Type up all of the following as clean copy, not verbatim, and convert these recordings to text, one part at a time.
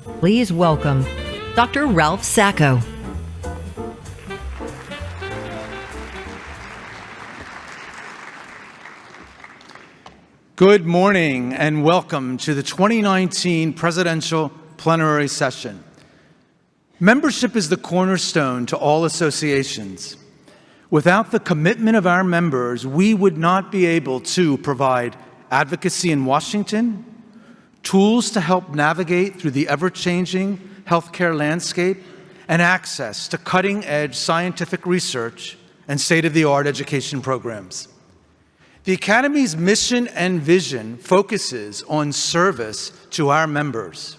Please welcome Dr. Ralph Sacco. Good morning and welcome to the 2019 Presidential Plenary Session. Membership is the cornerstone to all associations. Without the commitment of our members, we would not be able to provide advocacy in Washington, tools to help navigate through the ever-changing healthcare landscape, and access to cutting-edge scientific research and state-of-the-art education programs. The Academy's mission and vision focuses on service to our members.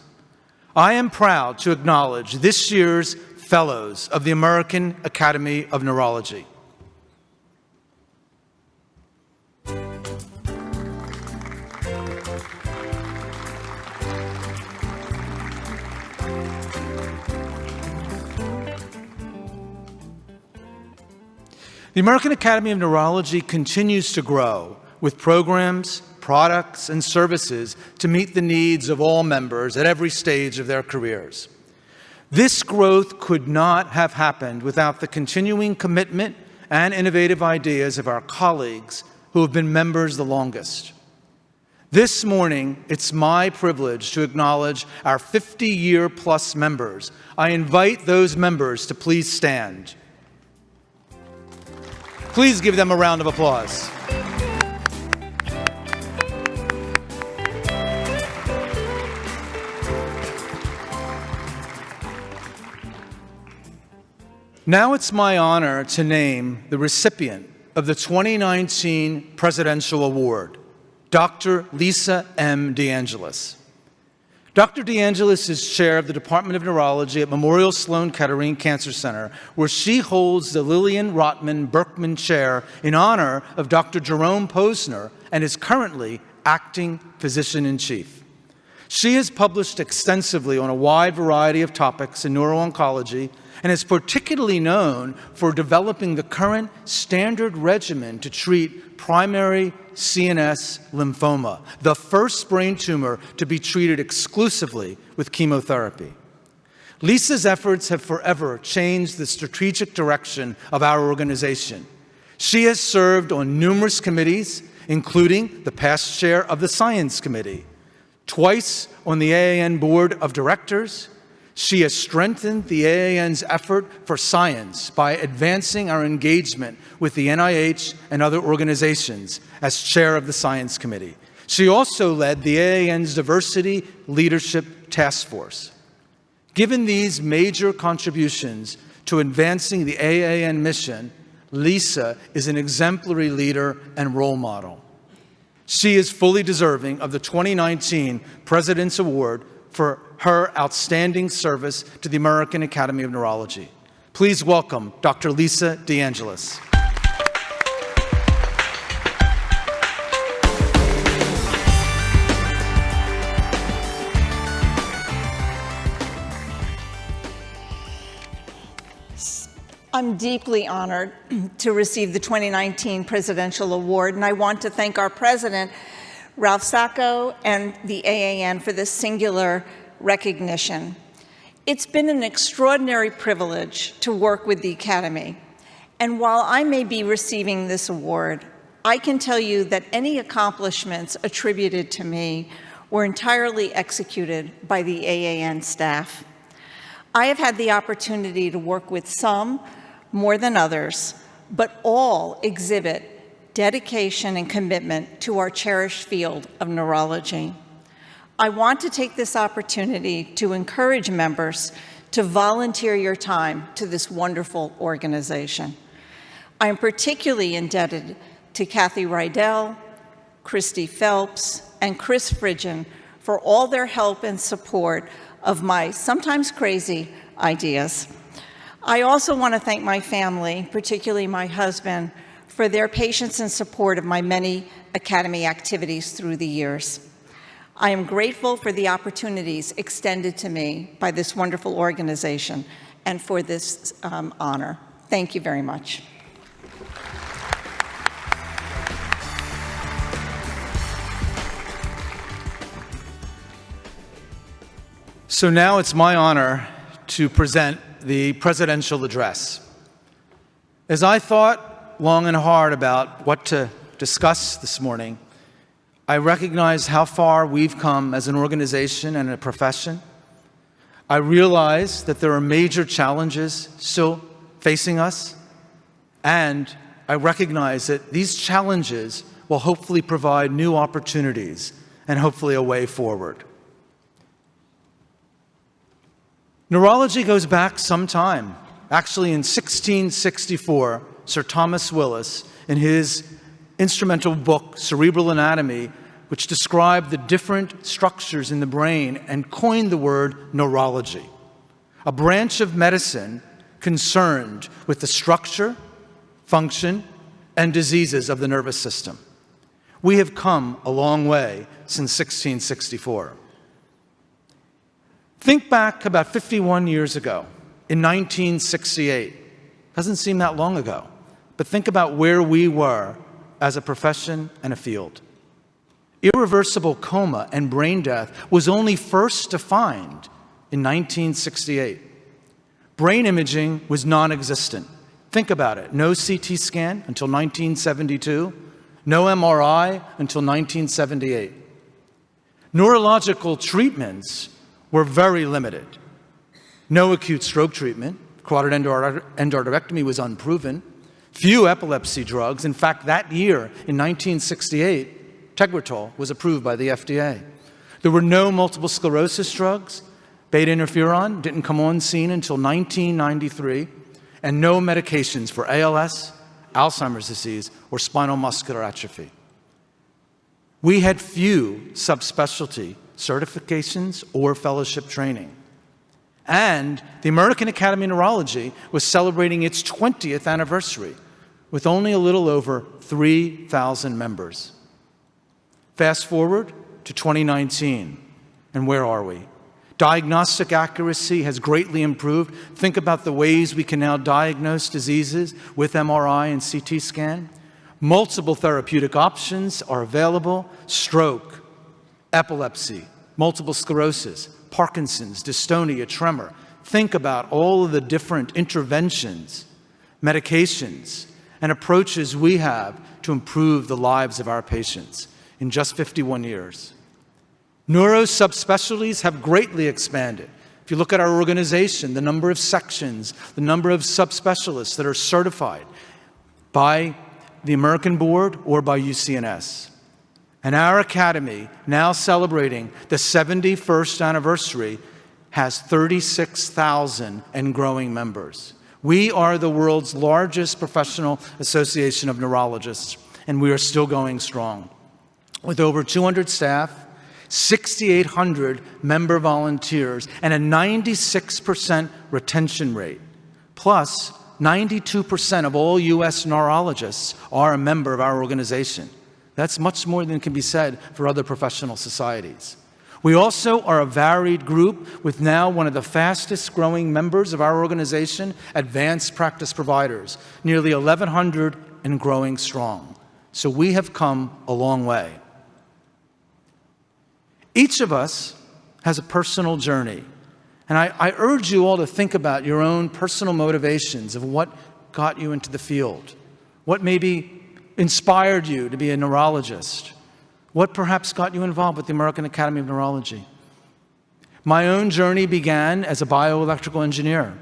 I am proud to acknowledge this year's Fellows of the American Academy of Neurology. The American Academy of Neurology continues to grow with programs, products, and services to meet the needs of all members at every stage of their careers. This growth could not have happened without the continuing commitment and innovative ideas of our colleagues who have been members the longest. This morning, it's my privilege to acknowledge our 50-year-plus members. I invite those members to please stand. Please give them a round of applause. Now it's my honor to name the recipient of the 2019 Presidential Award, Dr. Lisa M. DeAngelis. Dr. DeAngelis is chair of the Department of Neurology at Memorial Sloan Kettering Cancer Center, where she holds the Lillian Rotman Berkman Chair in honor of Dr. Jerome Posner and is currently acting physician-in-chief. She has published extensively on a wide variety of topics in neuro-oncology and is particularly known for developing the current standard regimen to treat primary CNS lymphoma, the first brain tumor to be treated exclusively with chemotherapy. Lisa's efforts have forever changed the strategic direction of our organization. She has served on numerous committees, including the past chair of the Science Committee, twice on the AAN Board of Directors. She has strengthened the AAN's effort for science by advancing our engagement with the NIH and other organizations as chair of the Science Committee. She also led the AAN's Diversity Leadership Task Force. Given these major contributions to advancing the AAN mission, Lisa is an exemplary leader and role model. She is fully deserving of the 2019 President's Award for her outstanding service to the American Academy of Neurology. Please welcome Dr. Lisa DeAngelis. I'm deeply honored to receive the 2019 Presidential Award, and I want to thank our president, Ralph Sacco, and the AAN for this singular recognition. It's been an extraordinary privilege to work with the Academy, and while I may be receiving this award, I can tell you that any accomplishments attributed to me were entirely executed by the AAN staff. I have had the opportunity to work with some more than others, but all exhibit dedication and commitment to our cherished field of neurology. I want to take this opportunity to encourage members to volunteer your time to this wonderful organization. I am particularly indebted to Kathy Rydell, Christy Phelps, and Chris Fridgen for all their help and support of my sometimes crazy ideas. I also want to thank my family, particularly my husband, for their patience and support of my many Academy activities through the years. I am grateful for the opportunities extended to me by this wonderful organization and for this honor. Thank you very much. So now it's my honor to present the presidential address. As I thought long and hard about what to discuss this morning, I recognize how far we've come as an organization and a profession. I realize that there are major challenges still facing us, and I recognize that these challenges will hopefully provide new opportunities and hopefully a way forward. Neurology goes back some time. Actually, in 1664, Sir Thomas Willis, in his instrumental book, Cerebral Anatomy, which described the different structures in the brain and coined the word neurology, a branch of medicine concerned with the structure, function, and diseases of the nervous system. We have come a long way since 1664. Think back about 51 years ago, in 1968. Doesn't seem that long ago, but think about where we were as a profession and a field. Irreversible coma and brain death was only first defined in 1968. Brain imaging was non-existent. Think about it. No CT scan until 1972. No MRI until 1978. Neurological treatments were very limited. No acute stroke treatment. Carotid endarterectomy was unproven. Few epilepsy drugs. In fact, that year, in 1968, Tegretol was approved by the FDA. There were no multiple sclerosis drugs. Beta interferon didn't come on scene until 1993, and no medications for ALS, Alzheimer's disease, or spinal muscular atrophy. We had few subspecialty certifications or fellowship training. And the American Academy of Neurology was celebrating its 20th anniversary with only a little over 3,000 members. Fast forward to 2019, and where are we? Diagnostic accuracy has greatly improved. Think about the ways we can now diagnose diseases with MRI and CT scan. Multiple therapeutic options are available: stroke, epilepsy, multiple sclerosis, Parkinson's, dystonia, tremor. Think about all of the different interventions, medications, and approaches we have to improve the lives of our patients in just 51 years. Neuro subspecialties have greatly expanded. If you look at our organization, the number of sections, the number of subspecialists that are certified by the American Board or by UCNS. And our academy, now celebrating the 71st anniversary, has 36,000 and growing members. We are the world's largest professional association of neurologists, and we are still going strong. With over 200 staff, 6,800 member volunteers, and a 96% retention rate. Plus, 92% of all U.S. neurologists are a member of our organization. That's much more than can be said for other professional societies. We also are a varied group with now one of the fastest growing members of our organization, advanced practice providers, nearly 1,100 and growing strong. So we have come a long way. Each of us has a personal journey, and I urge you all to think about your own personal motivations of what got you into the field, what maybe inspired you to be a neurologist, what perhaps got you involved with the American Academy of Neurology. My own journey began as a bioelectrical engineer,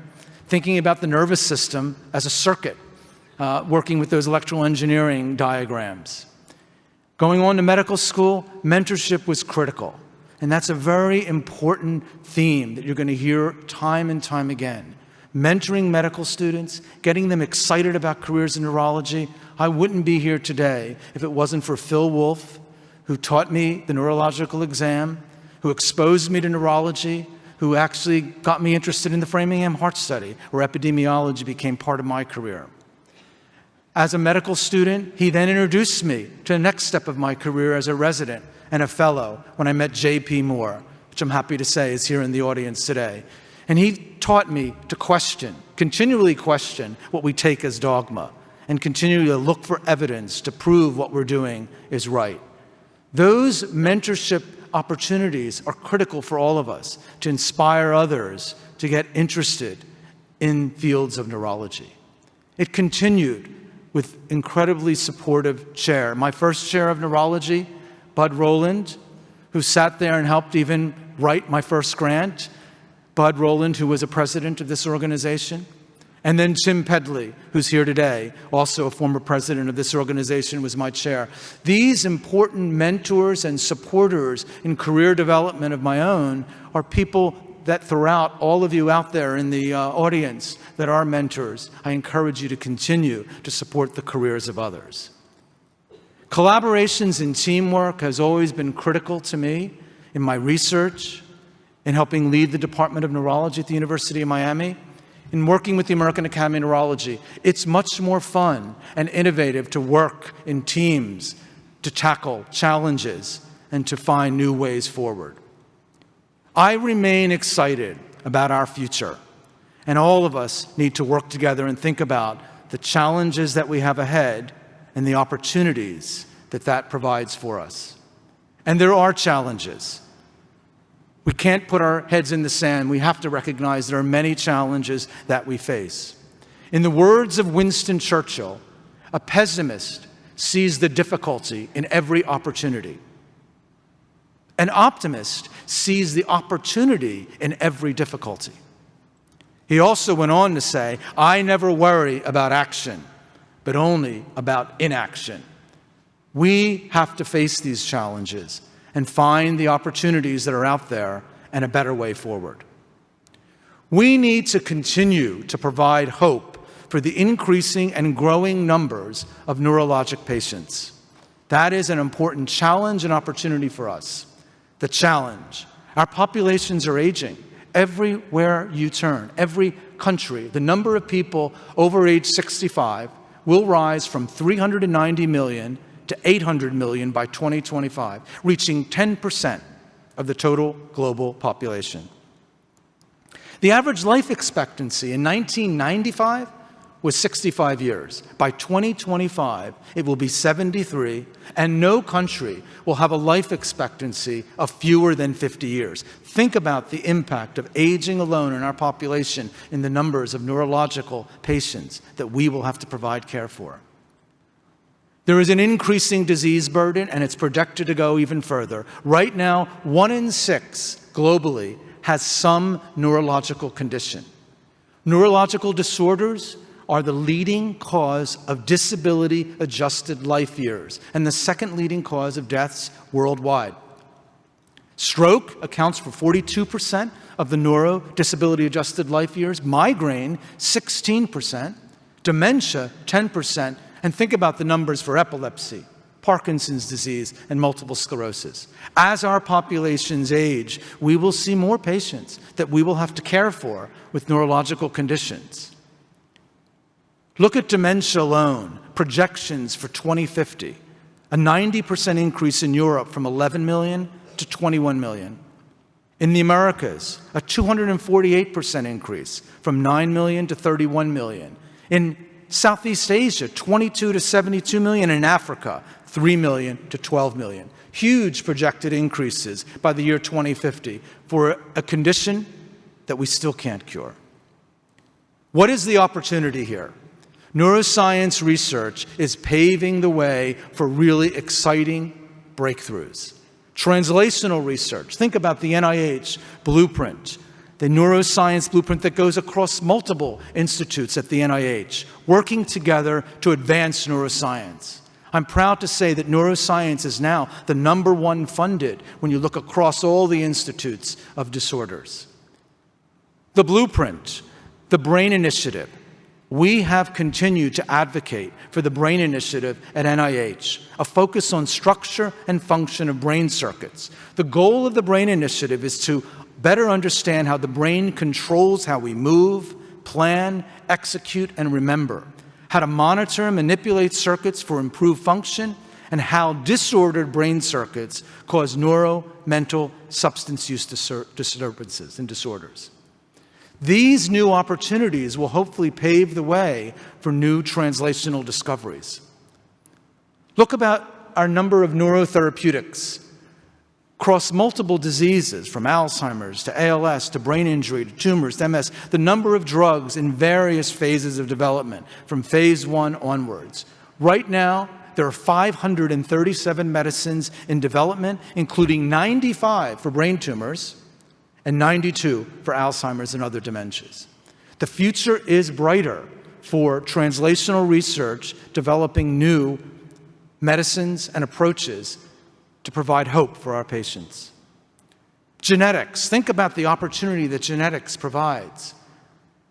thinking about the nervous system as a circuit, working with those electrical engineering diagrams. Going on to medical school, mentorship was critical. And that's a very important theme that you're going to hear time and time again. Mentoring medical students, getting them excited about careers in neurology. I wouldn't be here today if it wasn't for Phil Wolfe, who taught me the neurological exam, who exposed me to neurology, who actually got me interested in the Framingham Heart Study, where epidemiology became part of my career. As a medical student, he then introduced me to the next step of my career as a resident and a fellow when I met J.P. Moore, which I'm happy to say is here in the audience today. And he taught me to question, continually question what we take as dogma, and continually to look for evidence to prove what we're doing is right. Those mentorship opportunities are critical for all of us to inspire others to get interested in fields of neurology. It continued with incredibly supportive chair. My first chair of neurology, Bud Rowland, who sat there and helped even write my first grant. Bud Rowland, who was a president of this organization. And then Tim Pedley, who's here today, also a former president of this organization, was my chair. These important mentors and supporters in career development of my own are people that throughout all of you out there in the audience that are mentors, I encourage you to continue to support the careers of others. Collaborations and teamwork has always been critical to me in my research, in helping lead the Department of Neurology at the University of Miami, in working with the American Academy of Neurology. It's much more fun and innovative to work in teams, to tackle challenges, and to find new ways forward. I remain excited about our future, and all of us need to work together and think about the challenges that we have ahead and the opportunities that that provides for us. And there are challenges. We can't put our heads in the sand. We have to recognize there are many challenges that we face. In the words of Winston Churchill, a pessimist sees the difficulty in every opportunity. An optimist sees the opportunity in every difficulty. He also went on to say, I never worry about action, but only about inaction. We have to face these challenges and find the opportunities that are out there and a better way forward. We need to continue to provide hope for the increasing and growing numbers of neurologic patients. That is an important challenge and opportunity for us. The challenge. Our populations are aging. Everywhere you turn, every country, the number of people over age 65 will rise from 390 million to 800 million by 2025, reaching 10% of the total global population. The average life expectancy in 1995 was 65 years. By 2025, it will be 73, and no country will have a life expectancy of fewer than 50 years. Think about the impact of aging alone in our population in the numbers of neurological patients that we will have to provide care for. There is an increasing disease burden, and it's projected to go even further. Right now, 1 in 6 globally has some neurological condition. Neurological disorders are the leading cause of disability-adjusted life years and the second leading cause of deaths worldwide. Stroke accounts for 42% of the neuro-disability-adjusted life years, migraine 16%, dementia 10%, and think about the numbers for epilepsy, Parkinson's disease, and multiple sclerosis. As our populations age, we will see more patients that we will have to care for with neurological conditions. Look at dementia alone, projections for 2050, a 90% increase in Europe from 11 million to 21 million. In the Americas, a 248% increase from 9 million to 31 million. In Southeast Asia, 22 to 72 million. In Africa, 3 million to 12 million. Huge projected increases by the year 2050 for a condition that we still can't cure. What is the opportunity here? Neuroscience research is paving the way for really exciting breakthroughs. Translational research. Think about the NIH Blueprint, the neuroscience blueprint that goes across multiple institutes at the NIH, working together to advance neuroscience. I'm proud to say that neuroscience is now the #1 funded when you look across all the institutes of disorders. The Blueprint, the Brain Initiative. We have continued to advocate for the Brain Initiative at NIH, a focus on structure and function of brain circuits. The goal of the Brain Initiative is to better understand how the brain controls how we move, plan, execute, and remember, how to monitor and manipulate circuits for improved function, and how disordered brain circuits cause mental substance use disturbances and disorders. These new opportunities will hopefully pave the way for new translational discoveries. Look about our number of neurotherapeutics. Across multiple diseases, from Alzheimer's to ALS to brain injury to tumors to MS, the number of drugs in various phases of development, from phase 1 onwards. Right now, there are 537 medicines in development, including 95 for brain tumors and 92 for Alzheimer's and other dementias. The future is brighter for translational research developing new medicines and approaches to provide hope for our patients. Genetics. Think about the opportunity that genetics provides.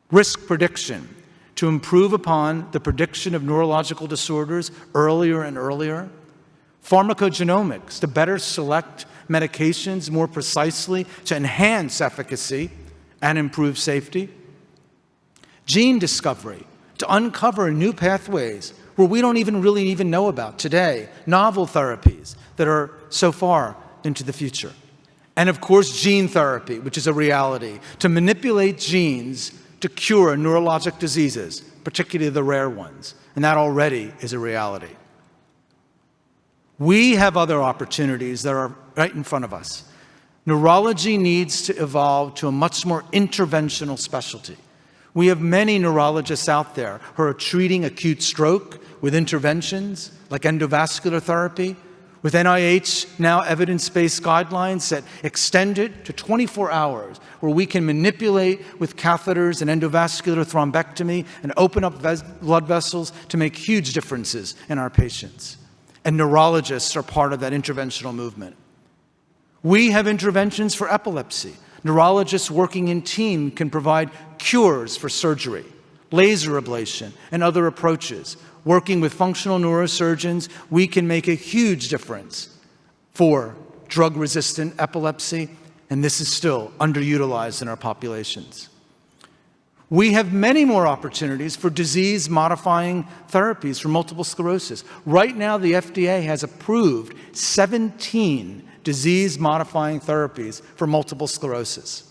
Risk prediction, to improve upon the prediction of neurological disorders earlier and earlier. Pharmacogenomics, to better select medications more precisely to enhance efficacy and improve safety. Gene discovery, to uncover new pathways where we don't really even know about today, novel therapies that are so far into the future. And of course, gene therapy, which is a reality, to manipulate genes to cure neurologic diseases, particularly the rare ones, and that already is a reality. We have other opportunities that are right in front of us. Neurology needs to evolve to a much more interventional specialty. We have many neurologists out there who are treating acute stroke with interventions like endovascular therapy, with NIH now evidence-based guidelines that extend it to 24 hours, where we can manipulate with catheters and endovascular thrombectomy and open up blood vessels to make huge differences in our patients. And neurologists are part of that interventional movement. We have interventions for epilepsy. Neurologists working in team can provide cures for surgery, laser ablation, and other approaches. Working with functional neurosurgeons, we can make a huge difference for drug-resistant epilepsy, and this is still underutilized in our populations. We have many more opportunities for disease-modifying therapies for multiple sclerosis. Right now, the FDA has approved 17 disease-modifying therapies for multiple sclerosis.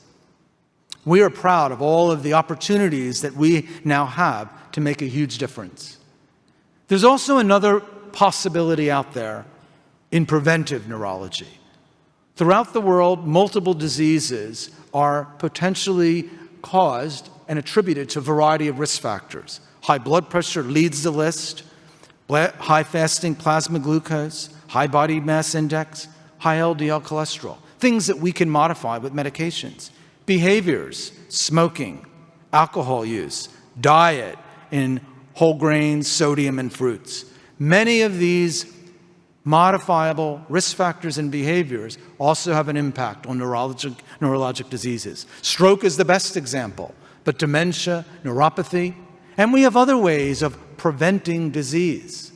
We are proud of all of the opportunities that we now have to make a huge difference. There's also another possibility out there in preventive neurology. Throughout the world, multiple diseases are potentially caused and attributed to a variety of risk factors. High blood pressure leads the list, high fasting plasma glucose, high body mass index, high LDL cholesterol, things that we can modify with medications. Behaviors, smoking, alcohol use, diet in whole grains, sodium, and fruits. Many of these modifiable risk factors and behaviors also have an impact on neurologic diseases. Stroke is the best example, but dementia, neuropathy, and we have other ways of preventing disease.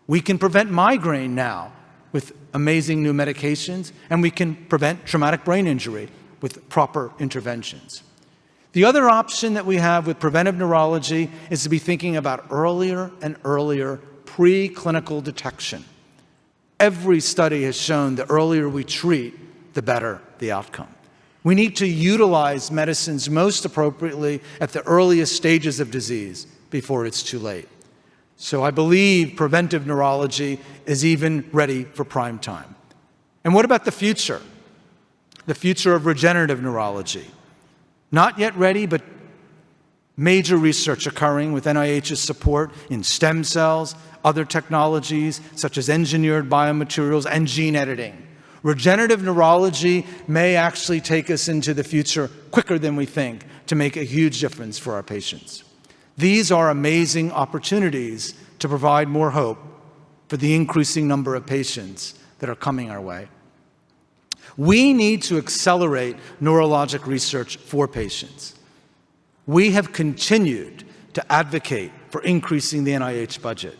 We can prevent migraine now with amazing new medications, and we can prevent traumatic brain injury with proper interventions. The other option that we have with preventive neurology is to be thinking about earlier and earlier preclinical detection. Every study has shown the earlier we treat, the better the outcome. We need to utilize medicines most appropriately at the earliest stages of disease before it's too late. So I believe preventive neurology is even ready for prime time. And what about the future? The future of regenerative neurology. Not yet ready, but major research occurring with NIH's support in stem cells, other technologies such as engineered biomaterials and gene editing. Regenerative neurology may actually take us into the future quicker than we think to make a huge difference for our patients. These are amazing opportunities to provide more hope for the increasing number of patients that are coming our way. We need to accelerate neurologic research for patients. We have continued to advocate for increasing the NIH budget.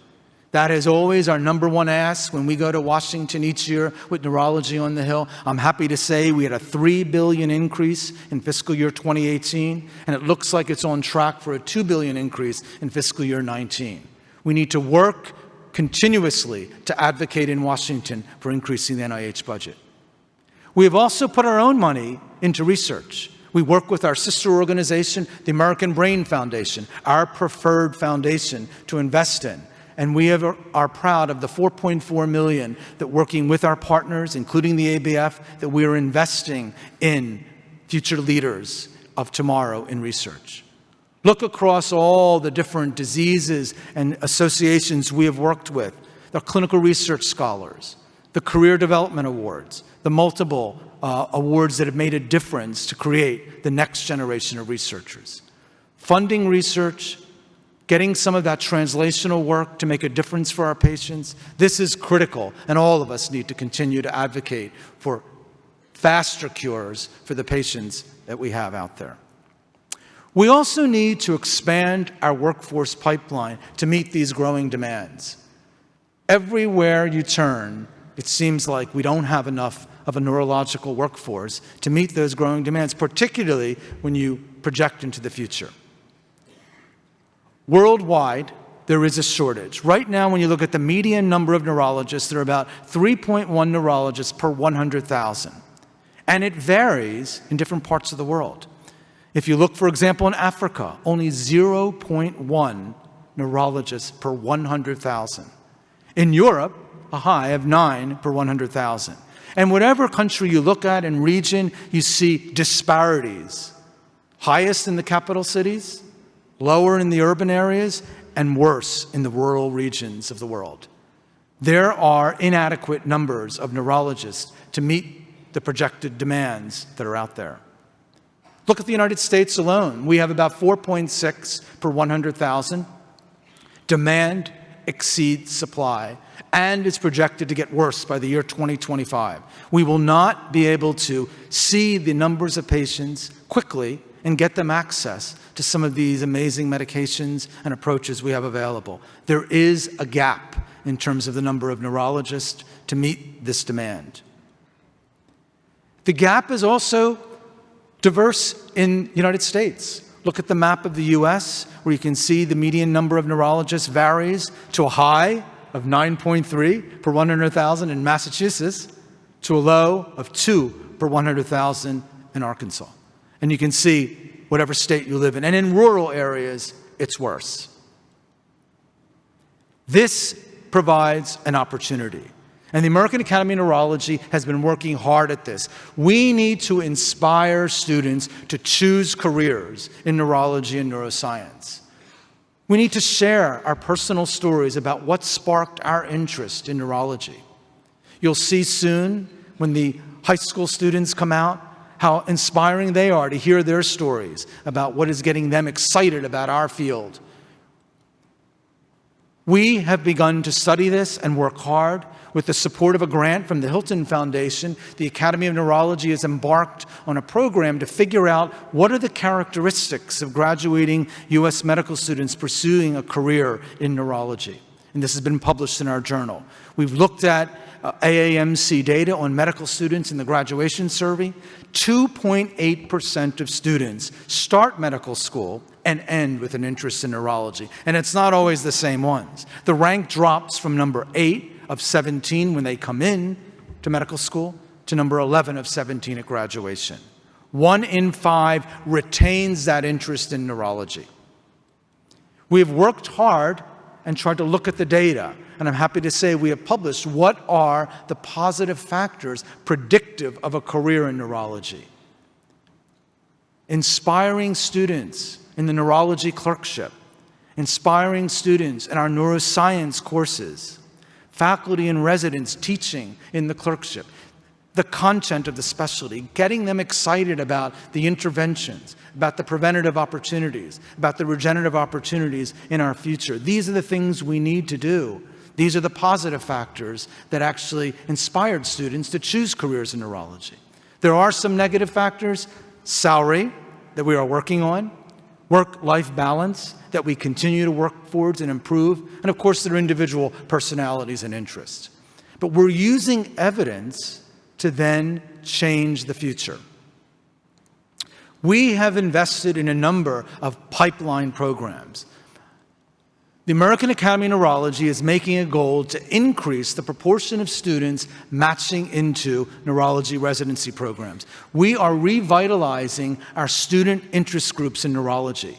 That is always our number one ask when we go to Washington each year with Neurology on the Hill. I'm happy to say we had a $3 billion increase in fiscal year 2018, and it looks like it's on track for a $2 billion increase in fiscal year 19. We need to work continuously to advocate in Washington for increasing the NIH budget. We have also put our own money into research. We work with our sister organization, the American Brain Foundation, our preferred foundation to invest in. And we are proud of the $4.4 million that working with our partners, including the ABF, that we are investing in future leaders of tomorrow in research. Look across all the different diseases and associations we have worked with, the clinical research scholars, the career development awards, the multiple awards that have made a difference to create the next generation of researchers. Funding research, getting some of that translational work to make a difference for our patients, this is critical, and all of us need to continue to advocate for faster cures for the patients that we have out there. We also need to expand our workforce pipeline to meet these growing demands. Everywhere you turn, it seems like we don't have enough of a neurological workforce to meet those growing demands, particularly when you project into the future. Worldwide, there is a shortage. Right now, when you look at the median number of neurologists, there are about 3.1 neurologists per 100,000. And it varies in different parts of the world. If you look, for example, in Africa, only 0.1 neurologists per 100,000. In Europe, a high of 9 per 100,000. And whatever country you look at and region, you see disparities. Highest in the capital cities, lower in the urban areas, and worse in the rural regions of the world. There are inadequate numbers of neurologists to meet the projected demands that are out there. Look at the United States alone. We have about 4.6 per 100,000. Demand exceeds supply, and it's projected to get worse by the year 2025. We will not be able to see the numbers of patients quickly and get them access to some of these amazing medications and approaches we have available. There is a gap in terms of the number of neurologists to meet this demand. The gap is also diverse in the United States. Look at the map of the US, where you can see the median number of neurologists varies to a high of 9.3 per 100,000 in Massachusetts to a low of 2 per 100,000 in Arkansas. And you can see whatever state you live in. And in rural areas, it's worse. This provides an opportunity. And the American Academy of Neurology has been working hard at this. We need to inspire students to choose careers in neurology and neuroscience. We need to share our personal stories about what sparked our interest in neurology. You'll see soon, when the high school students come out, how inspiring they are to hear their stories about what is getting them excited about our field. We have begun to study this and work hard. With the support of a grant from the Hilton Foundation, the Academy of Neurology has embarked on a program to figure out what are the characteristics of graduating U.S. medical students pursuing a career in neurology. And this has been published in our journal. We've looked at AAMC data on medical students in the graduation survey. 2.8% of students start medical school and end with an interest in neurology. And it's not always the same ones. The rank drops from number 8 of 17 when they come in to medical school to number 11 of 17 at graduation. 1 in 5 retains that interest in neurology. We have worked hard and tried to look at the data, and I'm happy to say we have published what are the positive factors predictive of a career in neurology. Inspiring students in the neurology clerkship, inspiring students in our neuroscience courses, faculty and residents teaching in the clerkship, the content of the specialty, getting them excited about the interventions, about the preventative opportunities, about the regenerative opportunities in our future. These are the things we need to do. These are the positive factors that actually inspired students to choose careers in neurology. There are some negative factors: salary, that we are working on, work-life balance, that we continue to work towards and improve, and of course, their individual personalities and interests. But we're using evidence to then change the future. We have invested in a number of pipeline programs. The American Academy of Neurology is making a goal to increase the proportion of students matching into neurology residency programs. We are revitalizing our student interest groups in neurology.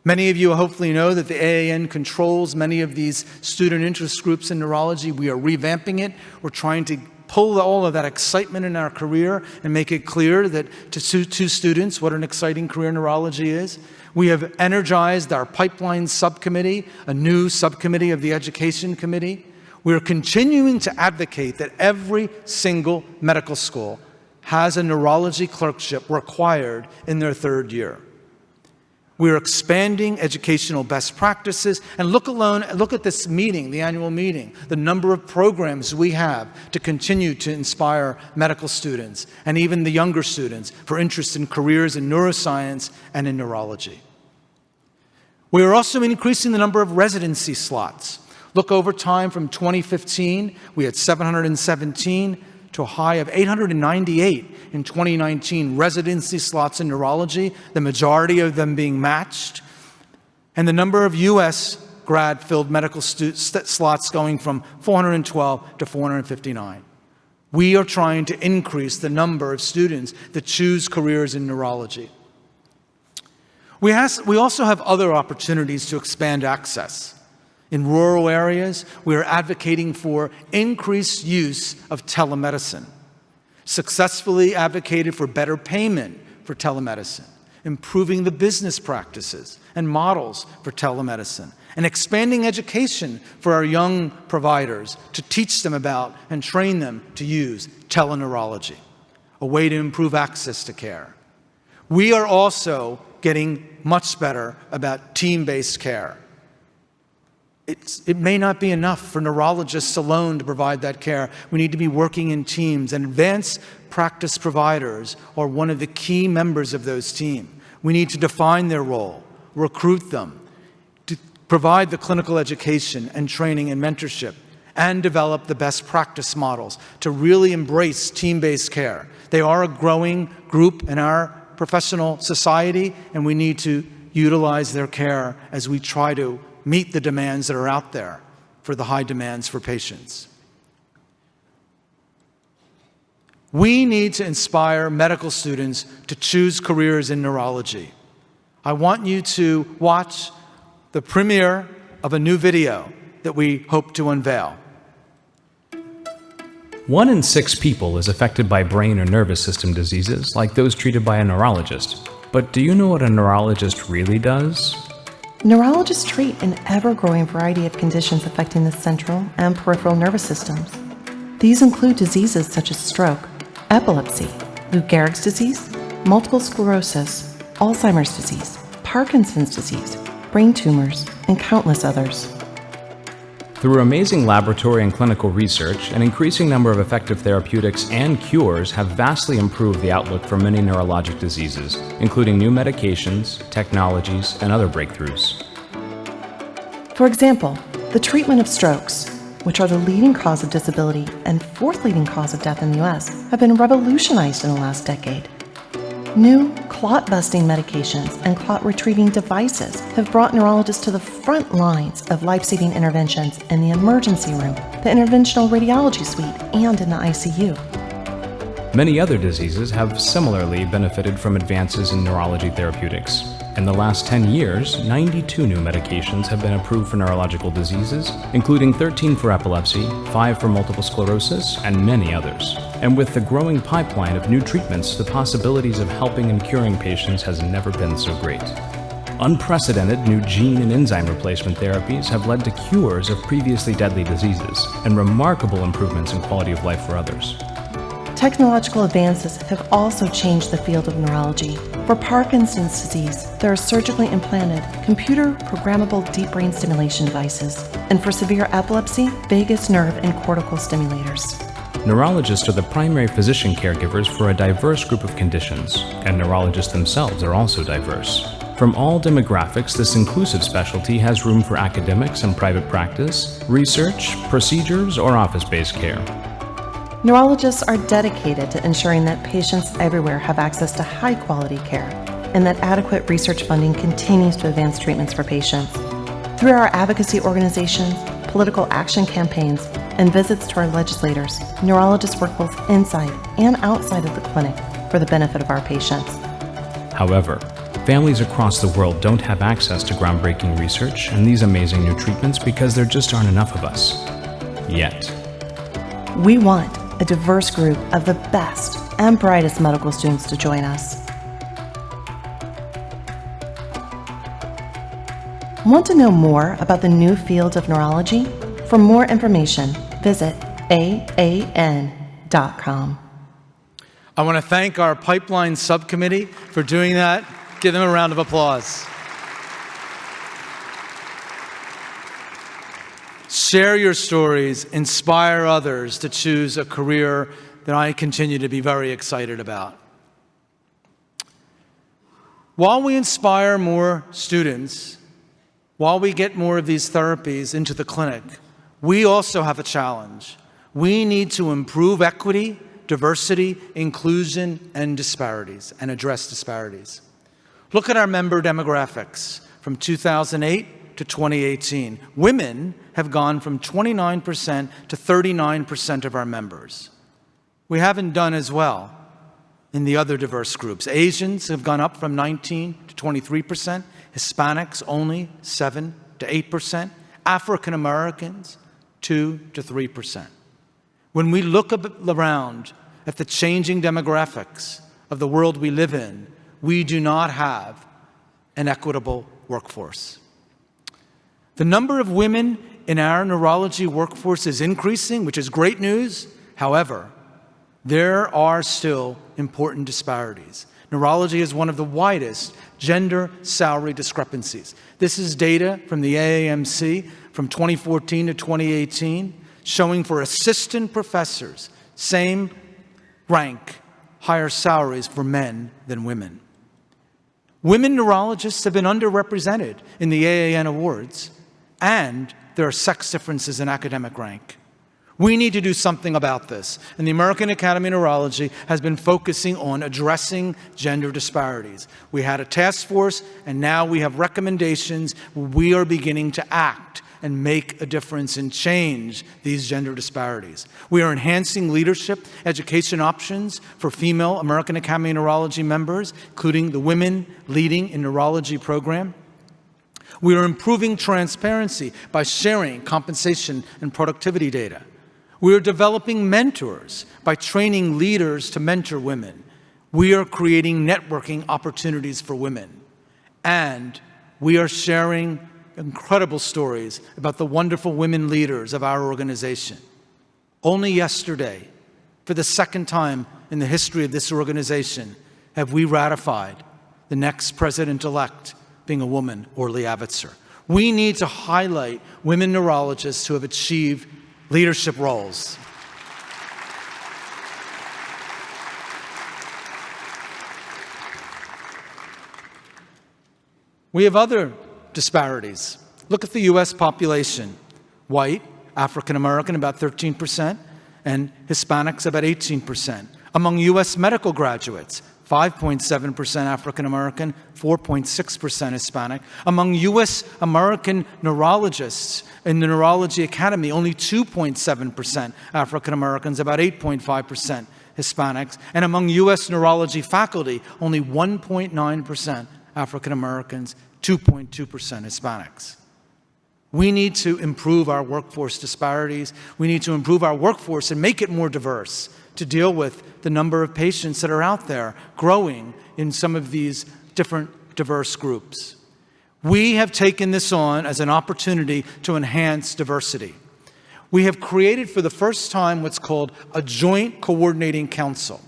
Many of you hopefully know that the AAN controls many of these student interest groups in neurology. We are revamping it. We're trying to pull all of that excitement in our career and make it clear that to students what an exciting career in neurology is. We have energized our pipeline subcommittee, a new subcommittee of the Education Committee. We are continuing to advocate that every single medical school has a neurology clerkship required in their third year. We are expanding educational best practices, and look at this meeting, the annual meeting, the number of programs we have to continue to inspire medical students and even the younger students for interest in careers in neuroscience and in neurology. We are also increasing the number of residency slots. Look over time from 2015, we had 717 to a high of 898 in 2019 residency slots in neurology, the majority of them being matched, and the number of U.S. grad-filled medical slots going from 412 to 459. We are trying to increase the number of students that choose careers in neurology. We also have other opportunities to expand access. In rural areas, we are advocating for increased use of telemedicine, successfully advocated for better payment for telemedicine, improving the business practices and models for telemedicine, and expanding education for our young providers to teach them about and train them to use teleneurology, a way to improve access to care. We are also getting much better about team-based care. It may not be enough for neurologists alone to provide that care. We need to be working in teams, and advanced practice providers are one of the key members of those teams. We need to define their role, recruit them, to provide the clinical education and training and mentorship, and develop the best practice models to really embrace team-based care. They are a growing group in our professional society, and we need to utilize their care as we try to meet the demands that are out there for the high demands for patients. We need to inspire medical students to choose careers in neurology. I want you to watch the premiere of a new video that we hope to unveil. 1 in 6 people is affected by brain or nervous system diseases like those treated by a neurologist. But do you know what a neurologist really does? Neurologists treat an ever-growing variety of conditions affecting the central and peripheral nervous systems. These include diseases such as stroke, epilepsy, Lou Gehrig's disease, multiple sclerosis, Alzheimer's disease, Parkinson's disease, brain tumors, and countless others. Through amazing laboratory and clinical research, an increasing number of effective therapeutics and cures have vastly improved the outlook for many neurologic diseases, including new medications, technologies, and other breakthroughs. For example, the treatment of strokes, which are the leading cause of disability and fourth leading cause of death in the U.S., have been revolutionized in the last decade. New clot-busting medications and clot-retrieving devices have brought neurologists to the front lines of life-saving interventions in the emergency room, the interventional radiology suite, and in the ICU. Many other diseases have similarly benefited from advances in neurology therapeutics. In the last 10 years, 92 new medications have been approved for neurological diseases, including 13 for epilepsy, 5 for multiple sclerosis, and many others. And with the growing pipeline of new treatments, the possibilities of helping and curing patients has never been so great. Unprecedented new gene and enzyme replacement therapies have led to cures of previously deadly diseases and remarkable improvements in quality of life for others. Technological advances have also changed the field of neurology. For Parkinson's disease, there are surgically implanted, computer-programmable deep brain stimulation devices, and for severe epilepsy, vagus nerve and cortical stimulators. Neurologists are the primary physician caregivers for a diverse group of conditions, and neurologists themselves are also diverse. From all demographics, this inclusive specialty has room for academics and private practice, research, procedures, or office-based care. Neurologists are dedicated to ensuring that patients everywhere have access to high-quality care and that adequate research funding continues to advance treatments for patients. Through our advocacy organizations, political action campaigns, and visits to our legislators, neurologists work both inside and outside of the clinic for the benefit of our patients. However, Families across the world don't have access to groundbreaking research and these amazing new treatments because there just aren't enough of us. Yet. We want a diverse group of the best and brightest medical students to join us. Want to know more about the new field of neurology? For more information, visit AAN.com. I want to thank our pipeline subcommittee for doing that. Give them a round of applause. Share your stories, inspire others to choose a career that I continue to be very excited about. While we inspire more students, while we get more of these therapies into the clinic, we also have a challenge. We need to improve equity, diversity, inclusion, and disparities, and address disparities. Look at our member demographics from 2008 to 2018. Women have gone from 29% to 39% of our members. We haven't done as well in the other diverse groups. Asians have gone up from 19 to 23%, Hispanics only 7 to 8%, African Americans 2 to 3%. When we look around at the changing demographics of the world we live in, we do not have an equitable workforce. The number of women in our neurology workforce is increasing, which is great news. However, there are still important disparities. Neurology is one of the widest gender salary discrepancies. This is data from the AAMC from 2014 to 2018, showing for assistant professors, same rank, higher salaries for men than women. Women neurologists have been underrepresented in the AAN awards, and there are sex differences in academic rank. We need to do something about this, and the American Academy of Neurology has been focusing on addressing gender disparities. We had a task force, and now we have recommendations. We are beginning to act and make a difference and change these gender disparities. We are enhancing leadership education options for female American Academy of Neurology members, including the Women Leading in Neurology program. We are improving transparency by sharing compensation and productivity data. We are developing mentors by training leaders to mentor women. We are creating networking opportunities for women. And we are sharing incredible stories about the wonderful women leaders of our organization. Only yesterday, for the second time in the history of this organization, have we ratified the next president-elect being a woman, Orly Avitzer. We need to highlight women neurologists who have achieved leadership roles. We have other disparities. Look at the U.S. population. White, African American, about 13%, and Hispanics, about 18%. Among U.S. medical graduates, 5.7% African American, 4.6% Hispanic. Among U.S. American neurologists in the Neurology Academy, only 2.7% African Americans, about 8.5% Hispanics. And among U.S. neurology faculty, only 1.9% African Americans, 2.2% Hispanics. We need to improve our workforce disparities. We need to improve our workforce and make it more diverse to deal with the number of patients that are out there growing in some of these different diverse groups. We have taken this on as an opportunity to enhance diversity. We have created for the first time what's called a Joint Coordinating Council.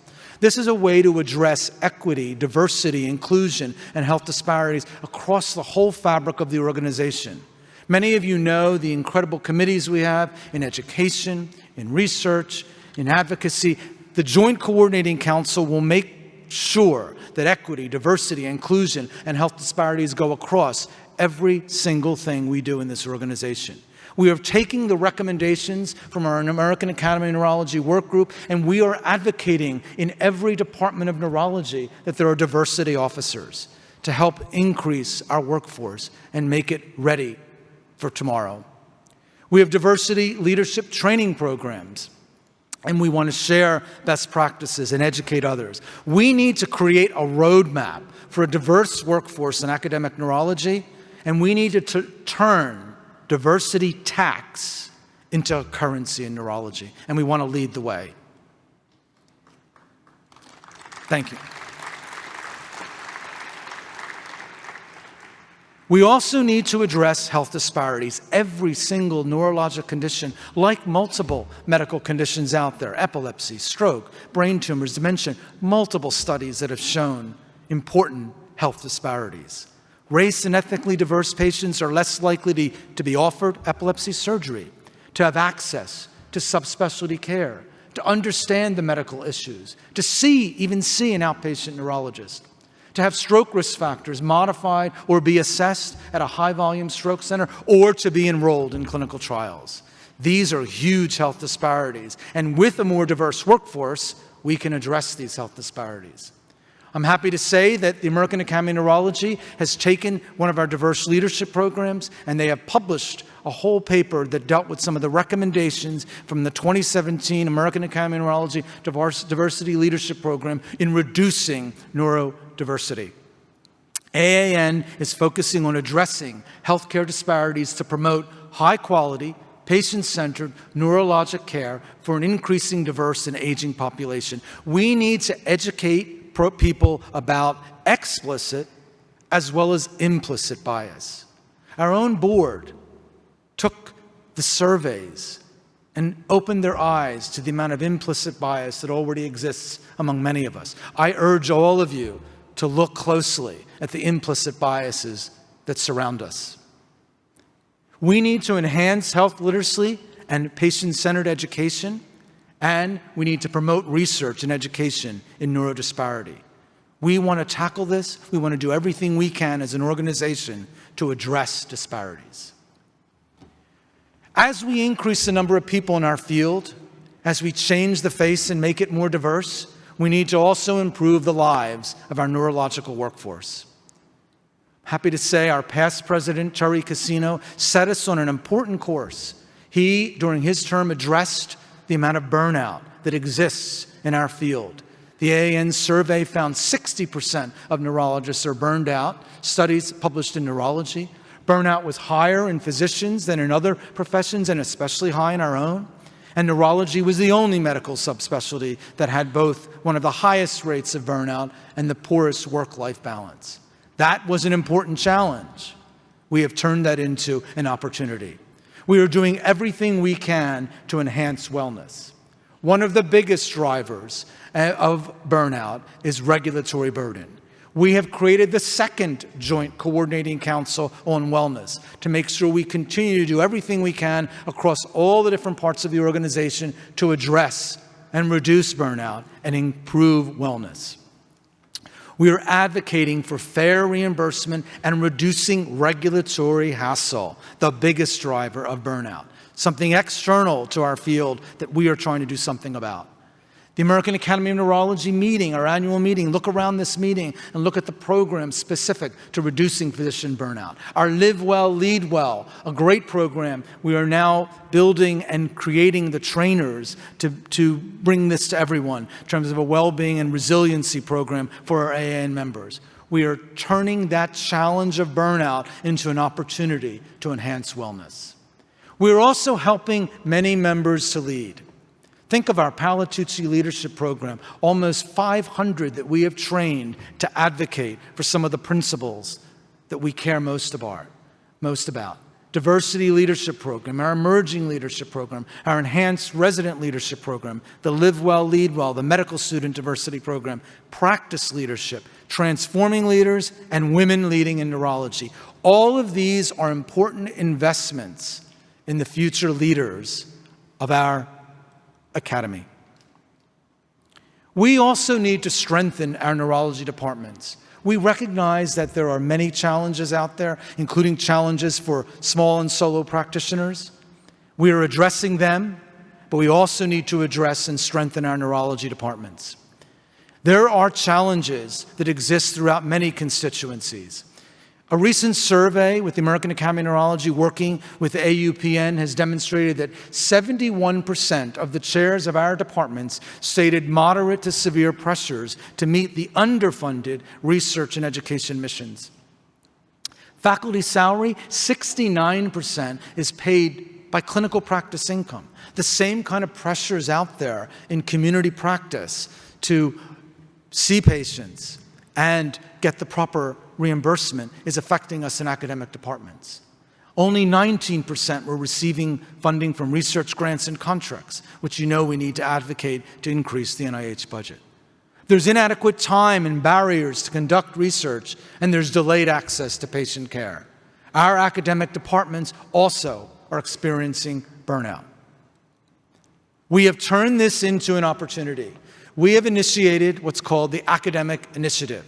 This is a way to address equity, diversity, inclusion, and health disparities across the whole fabric of the organization. Many of you know the incredible committees we have in education, in research, in advocacy. The Joint Coordinating Council will make sure that equity, diversity, inclusion, and health disparities go across every single thing we do in this organization. We are taking the recommendations from our American Academy of Neurology work group, and we are advocating in every department of neurology that there are diversity officers to help increase our workforce and make it ready for tomorrow. We have diversity leadership training programs. and we want to share best practices and educate others. We need to create a roadmap for a diverse workforce in academic neurology, and we need to turn diversity tax into a currency in neurology, and we want to lead the way. Thank you. We also need to address health disparities. Every single neurologic condition, like multiple medical conditions out there, epilepsy, stroke, brain tumors, dementia, multiple studies that have shown important health disparities. Race and ethnically diverse patients are less likely to be offered epilepsy surgery, to have access to subspecialty care, to understand the medical issues, to even see an outpatient neurologist, to have stroke risk factors modified or be assessed at a high-volume stroke center, or to be enrolled in clinical trials. These are huge health disparities, and with a more diverse workforce, we can address these health disparities. I'm happy to say that the American Academy of Neurology has taken one of our diverse leadership programs, and they have published a whole paper that dealt with some of the recommendations from the 2017 American Academy of Neurology Diversity Leadership Program in reducing neurodiversity. AAN is focusing on addressing healthcare disparities to promote high-quality, patient-centered neurologic care for an increasing diverse and aging population. We need to educate people about explicit as well as implicit bias. Our own board took the surveys and opened their eyes to the amount of implicit bias that already exists among many of us. I urge all of you to look closely at the implicit biases that surround us. We need to enhance health literacy and patient-centered education, and we need to promote research and education in neurodisparity. We want to tackle this. We want to do everything we can as an organization to address disparities. As we increase the number of people in our field, as we change the face and make it more diverse, we need to also improve the lives of our neurological workforce. Happy to say our past president, Terry Casino, set us on an important course. He, during his term, addressed the amount of burnout that exists in our field. The AAN survey found 60% of neurologists are burned out. Studies published in Neurology. Burnout was higher in physicians than in other professions, and especially high in our own. And neurology was the only medical subspecialty that had both one of the highest rates of burnout and the poorest work-life balance. That was an important challenge. We have turned that into an opportunity. We are doing everything we can to enhance wellness. One of the biggest drivers of burnout is regulatory burden. We have created the second Joint Coordinating Council on Wellness to make sure we continue to do everything we can across all the different parts of the organization to address and reduce burnout and improve wellness. We are advocating for fair reimbursement and reducing regulatory hassle, the biggest driver of burnout, something external to our field that we are trying to do something about. The American Academy of Neurology meeting, our annual meeting, look around this meeting and look at the programs specific to reducing physician burnout. Our Live Well, Lead Well, a great program. We are now building and creating the trainers to bring this to everyone in terms of a well-being and resiliency program for our AAN members. We are turning that challenge of burnout into an opportunity to enhance wellness. We are also helping many members to lead. Think of our Palatucci Leadership Program, almost 500 that we have trained to advocate for some of the principles that we care most about. Diversity Leadership Program, our Emerging Leadership Program, our Enhanced Resident Leadership Program, the Live Well, Lead Well, the Medical Student Diversity Program, Practice Leadership, Transforming Leaders, and Women Leading in Neurology. All of these are important investments in the future leaders of our Academy. We also need to strengthen our neurology departments. We recognize that there are many challenges out there, including challenges for small and solo practitioners. We are addressing them, but we also need to address and strengthen our neurology departments. There are challenges that exist throughout many constituencies. A recent survey with the American Academy of Neurology working with the AUPN has demonstrated that 71% of the chairs of our departments stated moderate to severe pressures to meet the underfunded research and education missions. Faculty salary, 69% is paid by clinical practice income. The same kind of pressures out there in community practice to see patients and get the proper reimbursement is affecting us in academic departments. Only 19% were receiving funding from research grants and contracts, which you know we need to advocate to increase the NIH budget. There's inadequate time and barriers to conduct research, and there's delayed access to patient care. Our academic departments also are experiencing burnout. We have turned this into an opportunity. We have initiated what's called the Academic Initiative.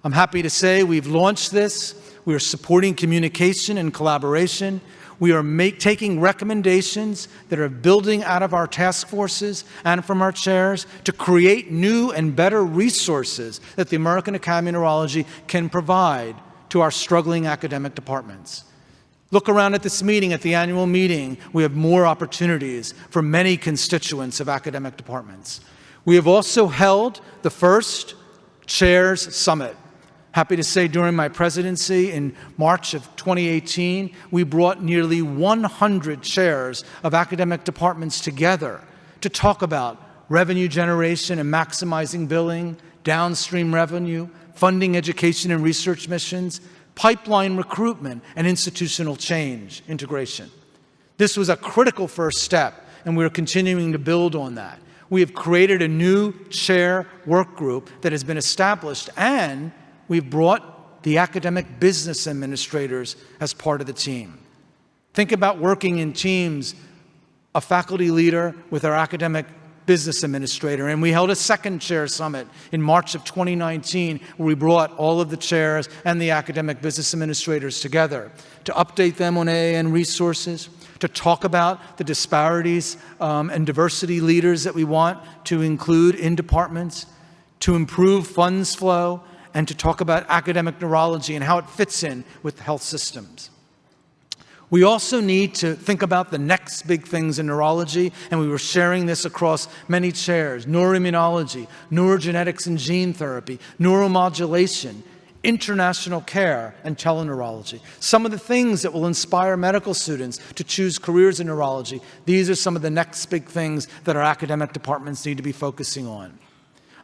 I'm happy to say we've launched this. We are supporting communication and collaboration. We are taking recommendations that are building out of our task forces and from our chairs to create new and better resources that the American Academy of Neurology can provide to our struggling academic departments. Look around at this meeting, at the annual meeting. We have more opportunities for many constituents of academic departments. We have also held the first Chairs Summit. Happy to say during my presidency in March of 2018, we brought nearly 100 chairs of academic departments together to talk about revenue generation and maximizing billing, downstream revenue, funding education and research missions, pipeline recruitment, and institutional change integration. This was a critical first step, and we're continuing to build on that. We have created a new chair work group that has been established, and we've brought the academic business administrators as part of the team. Think about working in teams, a faculty leader with our academic business administrator. And we held a second chair summit in March of 2019 where we brought all of the chairs and the academic business administrators together to update them on AAN resources, to talk about the disparities and diversity leaders that we want to include in departments, to improve funds flow, and to talk about academic neurology and how it fits in with health systems. We also need to think about the next big things in neurology, and we were sharing this across many chairs: neuroimmunology, neurogenetics and gene therapy, neuromodulation, international care, and teleneurology. Some of the things that will inspire medical students to choose careers in neurology, these are some of the next big things that our academic departments need to be focusing on.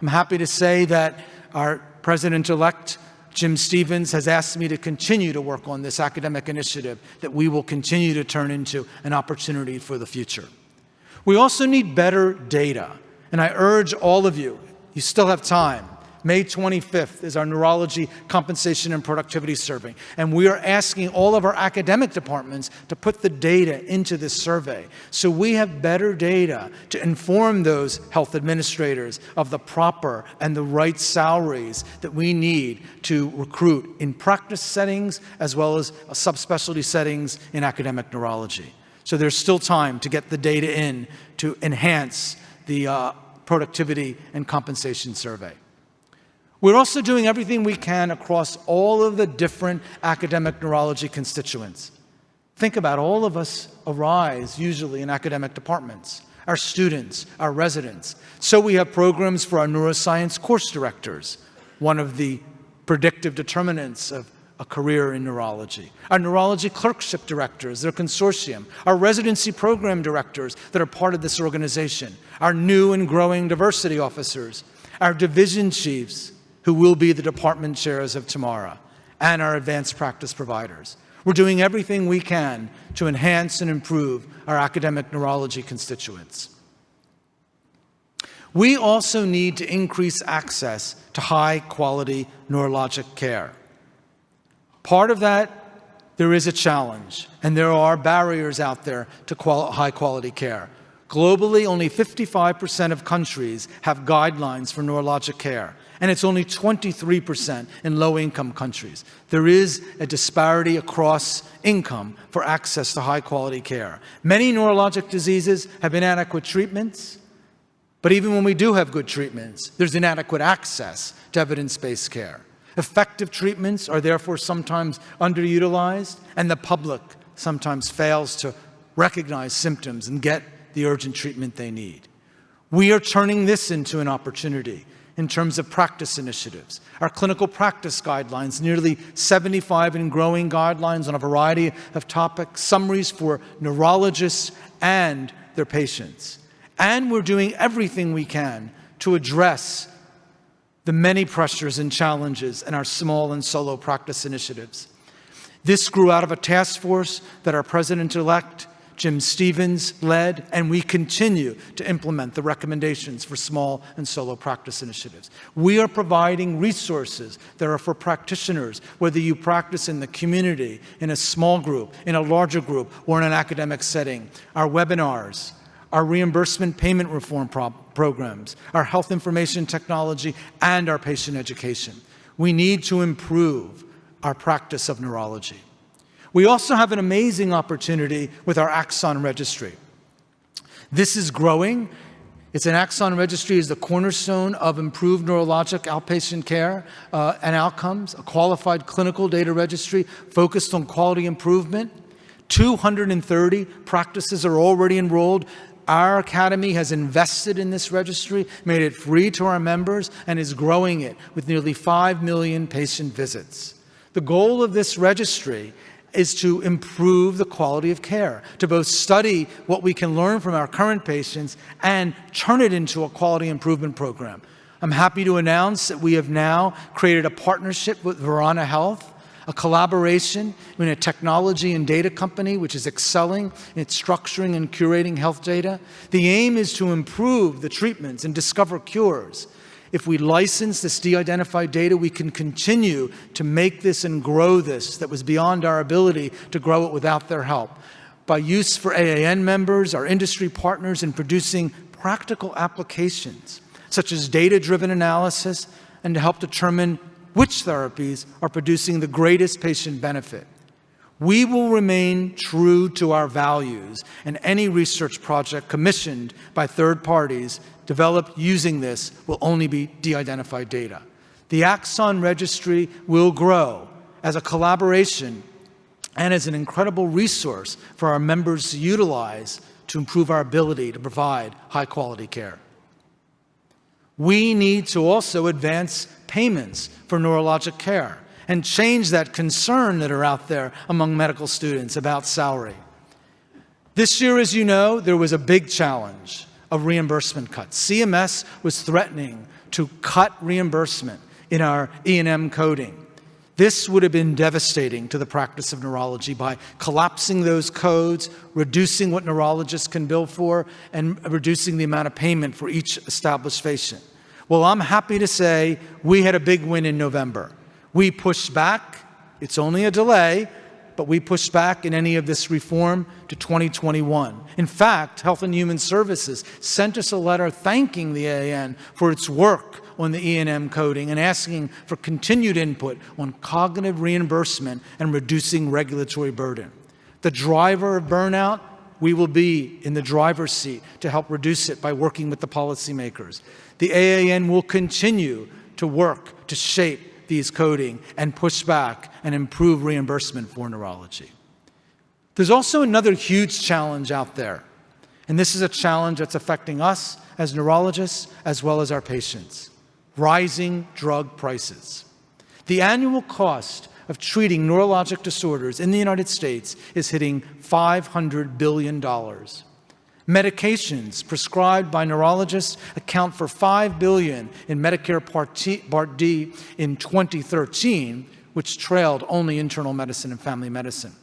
I'm happy to say that our President-elect, Jim Stevens, has asked me to continue to work on this academic initiative that we will continue to turn into an opportunity for the future. We also need better data, and I urge all of you, you still have time. May 25th is our Neurology Compensation and Productivity Survey, and we are asking all of our academic departments to put the data into this survey so we have better data to inform those health administrators of the proper and the right salaries that we need to recruit in practice settings as well as subspecialty settings in academic neurology. So there's still time to get the data in to enhance the productivity and compensation survey. We're also doing everything we can across all of the different academic neurology constituents. Think about all of us arise usually in academic departments, our students, our residents. So we have programs for our neuroscience course directors, one of the predictive determinants of a career in neurology. Our neurology clerkship directors, their consortium, our residency program directors that are part of this organization, our new and growing diversity officers, our division chiefs, who will be the department chairs of tomorrow, and our advanced practice providers. We're doing everything we can to enhance and improve our academic neurology constituents. We also need to increase access to high-quality neurologic care. Part of that, there is a challenge, and there are barriers out there to high-quality care. Globally, only 55% of countries have guidelines for neurologic care, and it's only 23% in low-income countries. There is a disparity across income for access to high-quality care. Many neurologic diseases have inadequate treatments, but even when we do have good treatments, there's inadequate access to evidence-based care. Effective treatments are therefore sometimes underutilized, and the public sometimes fails to recognize symptoms and get the urgent treatment they need. We are turning this into an opportunity in terms of practice initiatives. Our clinical practice guidelines, nearly 75 and growing guidelines on a variety of topics, summaries for neurologists and their patients. And we're doing everything we can to address the many pressures and challenges in our small and solo practice initiatives. This grew out of a task force that our president-elect, Jim Stevens, led, and we continue to implement the recommendations for small and solo practice initiatives. We are providing resources that are for practitioners, whether you practice in the community, in a small group, in a larger group, or in an academic setting. Our webinars, our reimbursement payment reform programs, our health information technology, and our patient education. We need to improve our practice of neurology. We also have an amazing opportunity with our Axon registry. This is growing. It's an Axon registry is the cornerstone of improved neurologic outpatient care and outcomes, a qualified clinical data registry focused on quality improvement. 230 practices are already enrolled. Our Academy has invested in this registry, made it free to our members, and is growing it with nearly 5 million patient visits. The goal of this registry is to improve the quality of care, to both study what we can learn from our current patients and turn it into a quality improvement program. I'm happy to announce that we have now created a partnership with Verana Health, a collaboration in a technology and data company which is excelling in its structuring and curating health data. The aim is to improve the treatments and discover cures. If we license this de-identified data, we can continue to make this and grow this that was beyond our ability to grow it without their help. By use for AAN members, our industry partners, in producing practical applications, such as data-driven analysis, and to help determine which therapies are producing the greatest patient benefit. We will remain true to our values, and any research project commissioned by third parties developed using this will only be de-identified data. The Axon registry will grow as a collaboration and as an incredible resource for our members to utilize to improve our ability to provide high-quality care. We need to also advance payments for neurologic care and change that concern that are out there among medical students about salary. This year, as you know, there was a big challenge of reimbursement cuts. CMS was threatening to cut reimbursement in our E&M coding. This would have been devastating to the practice of neurology by collapsing those codes, reducing what neurologists can bill for, and reducing the amount of payment for each established patient. Well, I'm happy to say we had a big win in November. We pushed back. It's only a delay, but we pushed back in any of this reform to 2021. In fact, Health and Human Services sent us a letter thanking the AAN for its work on the E&M coding and asking for continued input on cognitive reimbursement and reducing regulatory burden. The driver of burnout, we will be in the driver's seat to help reduce it by working with the policymakers. The AAN will continue to work to shape these coding and push back and improve reimbursement for neurology. There's also another huge challenge out there, and this is a challenge that's affecting us as neurologists as well as our patients: rising drug prices. The annual cost of treating neurologic disorders in the United States is hitting $500 billion. Medications prescribed by neurologists account for $5 billion in Medicare Part D in 2013, which trailed only internal medicine and family medicine.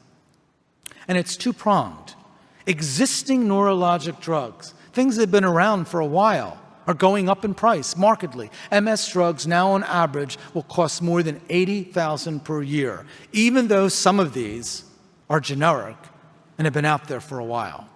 And it's two-pronged. Existing neurologic drugs, things that have been around for a while, are going up in price markedly. MS drugs now on average will cost more than $80,000 per year, even though some of these are generic and have been out there for a while.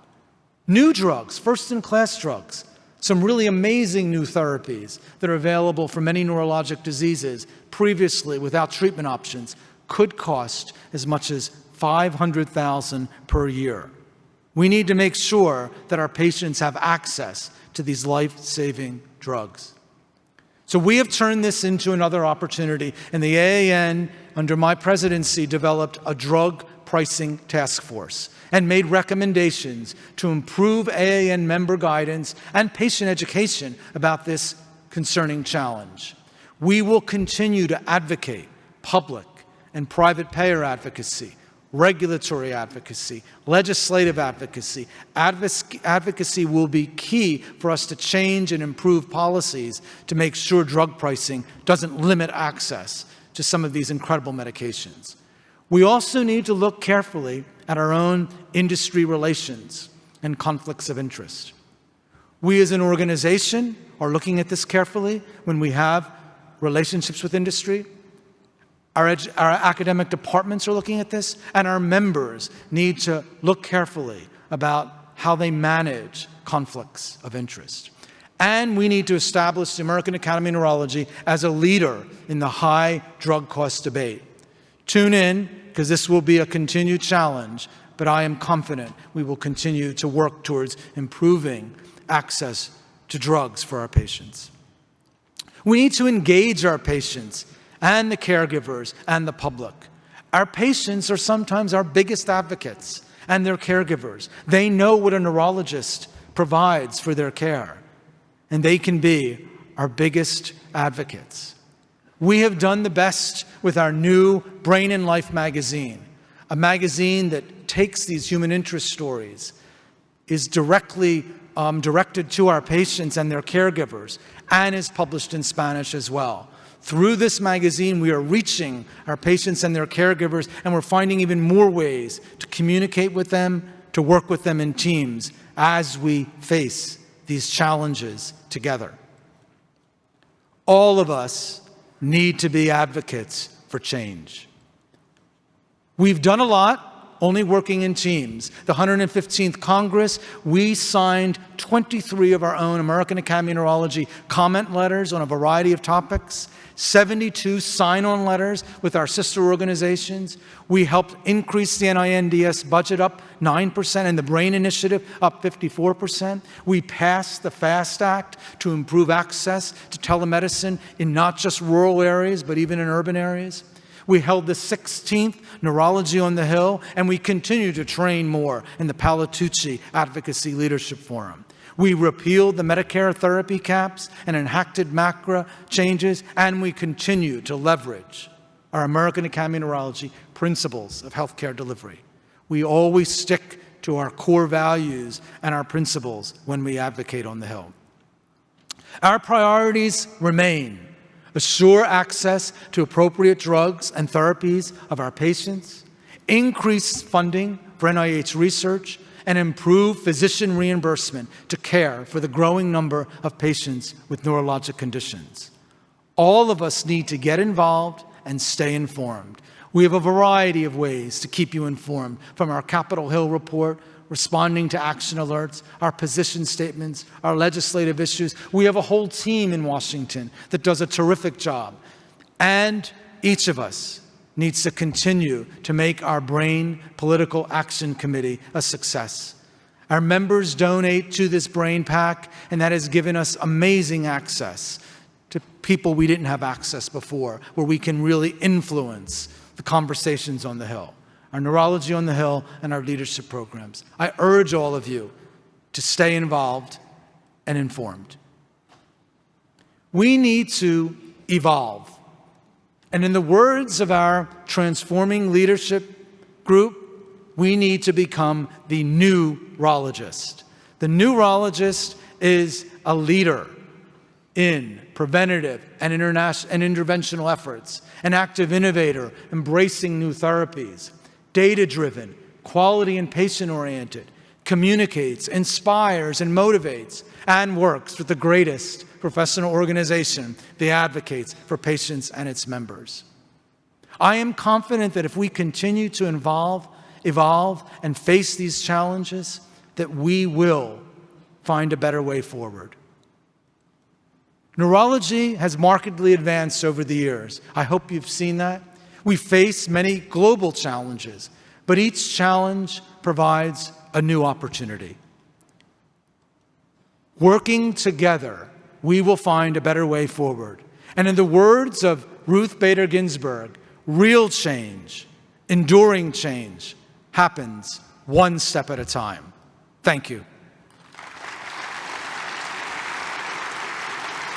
New drugs, first-in-class drugs, some really amazing new therapies that are available for many neurologic diseases previously without treatment options could cost as much as $500,000 per year. We need to make sure that our patients have access to these life-saving drugs. So we have turned this into another opportunity, and the AAN, under my presidency, developed a drug pricing task force and made recommendations to improve AAN member guidance and patient education about this concerning challenge. We will continue to advocate public and private payer advocacy, regulatory advocacy, legislative advocacy. Advocacy will be key for us to change and improve policies to make sure drug pricing doesn't limit access to some of these incredible medications. We also need to look carefully at our own industry relations and conflicts of interest. We as an organization are looking at this carefully when we have relationships with industry. Our academic departments are looking at this, and our members need to look carefully about how they manage conflicts of interest. And we need to establish the American Academy of Neurology as a leader in the high drug cost debate. Tune in, because this will be a continued challenge, but I am confident we will continue to work towards improving access to drugs for our patients. We need to engage our patients and the caregivers and the public. Our patients are sometimes our biggest advocates, and their caregivers. They know what a neurologist provides for their care, and they can be our biggest advocates. We have done the best with our new Brain and Life magazine, a magazine that takes these human interest stories, is directly directed to our patients and their caregivers, and is published in Spanish as well. Through this magazine, we are reaching our patients and their caregivers, and we're finding even more ways to communicate with them, to work with them in teams as we face these challenges together. All of us need to be advocates for change. We've done a lot, only working in teams. The 115th Congress, we signed 23 of our own American Academy of Neurology comment letters on a variety of topics, 72 sign-on letters with our sister organizations. We helped increase the NINDS budget up 9% and the Brain Initiative up 54%. We passed the FAST Act to improve access to telemedicine in not just rural areas, but even in urban areas. We held the 16th Neurology on the Hill, and we continue to train more in the Palatucci Advocacy Leadership Forum. We repealed the Medicare therapy caps and enacted MACRA changes, and we continue to leverage our American Academy of Neurology principles of healthcare delivery. We always stick to our core values and our principles when we advocate on the Hill. Our priorities remain: assure access to appropriate drugs and therapies of our patients, increase funding for NIH research, and improve physician reimbursement to care for the growing number of patients with neurologic conditions. All of us need to get involved and stay informed. We have a variety of ways to keep you informed, from our Capitol Hill report, responding to action alerts, our position statements, our legislative issues. We have a whole team in Washington that does a terrific job. And each of us needs to continue to make our Brain Political Action Committee a success. Our members donate to this Brain PAC, and that has given us amazing access to people we didn't have access before, where we can really influence the conversations on the Hill, our Neurology on the Hill and our leadership programs. I urge all of you to stay involved and informed. We need to evolve. And in the words of our Transforming Leadership group, we need to become the neurologist. The neurologist is a leader in preventative and interventional efforts, an active innovator embracing new therapies, data-driven, quality and patient-oriented, communicates, inspires, and motivates, and works with the greatest professional organization that advocates for patients and its members. I am confident that if we continue to evolve, and face these challenges, that we will find a better way forward. Neurology has markedly advanced over the years. I hope you've seen that. We face many global challenges, but each challenge provides a new opportunity. Working together we will find a better way forward. And in the words of Ruth Bader Ginsburg, real change, enduring change, happens one step at a time. Thank you.